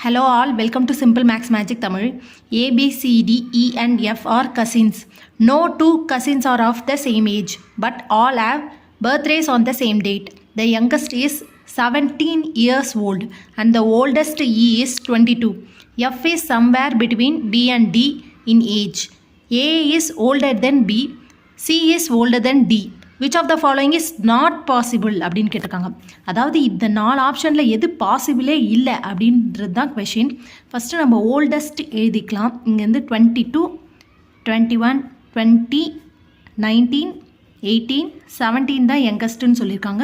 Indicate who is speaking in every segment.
Speaker 1: Hello all, welcome to Simple Max Magic Tamil. A, B, C, D, E and F are cousins. No two cousins are of the same age, but all have birthdays on the same date. The youngest is 17 years old and the oldest E is 22. F is somewhere between B and D in age. A is older than B. C is older than D. Which of the following is not possible அப்படின்னு கேட்டிருக்காங்க. அதாவது இந்த 4 ஆப்ஷனில் எது பாசிபிளே இல்லை அப்படின்றது தான் question. First நம்ம ஓல்டஸ்ட் எழுதிக்கலாம். இங்கேருந்து 22, 21, 20, 19, 18, 17 தான் யங்கஸ்ட்டுன்னு சொல்லியிருக்காங்க.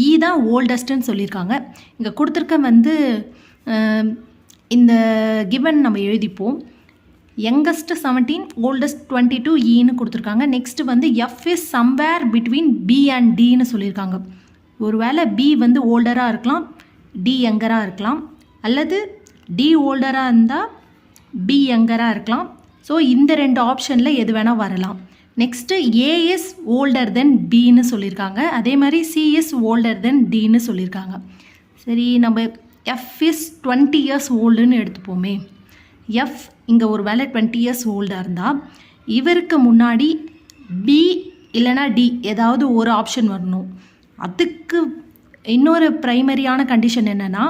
Speaker 1: ஈ தான் ஓல்டஸ்ட்டுன்னு சொல்லியிருக்காங்க. இங்கே கொடுத்துருக்க இந்த கிவன் நம்ம எழுதிப்போம். யங்கஸ்ட் 17, ஓல்டஸ்ட் 22 ஈன்னு கொடுத்துருக்காங்க. Next F is somewhere between B and டின்னு சொல்லியிருக்காங்க. ஒருவேளை பி ஓல்டராக இருக்கலாம், டி யங்கராக இருக்கலாம், அல்லது டி ஓல்டராக இருந்தால் பி யங்கராக இருக்கலாம். ஸோ இந்த 2 ஆப்ஷனில் எது வேணால் வரலாம். நெக்ஸ்ட்டு ஏ இஸ் ஓல்டர் தென் பின்னு சொல்லியிருக்காங்க. அதே மாதிரி சி இஸ் ஓல்டர் தென் டின்னு சொல்லியிருக்காங்க. சரி, நம்ம எஃப் இஸ் 20 இயர்ஸ் ஓல்டுன்னு எடுத்துப்போமே. எஃப் இங்கே ஒரு வேளை 20 இயர்ஸ் ஓல்டாக இருந்தால் இவருக்கு முன்னாடி பி இல்லைனா டி ஏதாவது ஒரு ஆப்ஷன் வரணும். அதுக்கு இன்னொரு ப்ரைமரியான கண்டிஷன் என்னென்னா,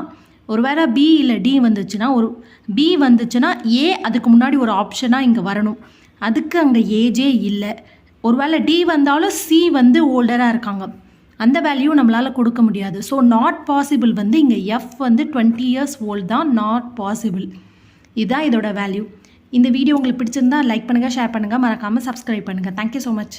Speaker 1: ஒரு வேளை பி இல்லை டி வந்துச்சுன்னா, ஒரு பி வந்துச்சுன்னா ஏ அதுக்கு முன்னாடி ஒரு ஆப்ஷனாக இங்கே வரணும். அதுக்கு அங்கே ஏஜே இல்லை. ஒரு வேளை டி வந்தாலும் சி ஓல்டராக இருக்காங்க, அந்த வேல்யூ நம்மளால் கொடுக்க முடியாது. ஸோ நாட் பாசிபிள் இங்கே எஃப் 20 இயர்ஸ் ஓல்டு தான் நாட் பாசிபிள். இதுதான் இதோட வேல்யூ. இந்த வீடியோ உங்களுக்கு பிடிச்சிருந்தா லைக் பண்ணுங்கள், ஷேர் பண்ணுங்கள், மறக்காமல் சப்ஸ்கிரைப் பண்ணுங்கள். Thank you so much.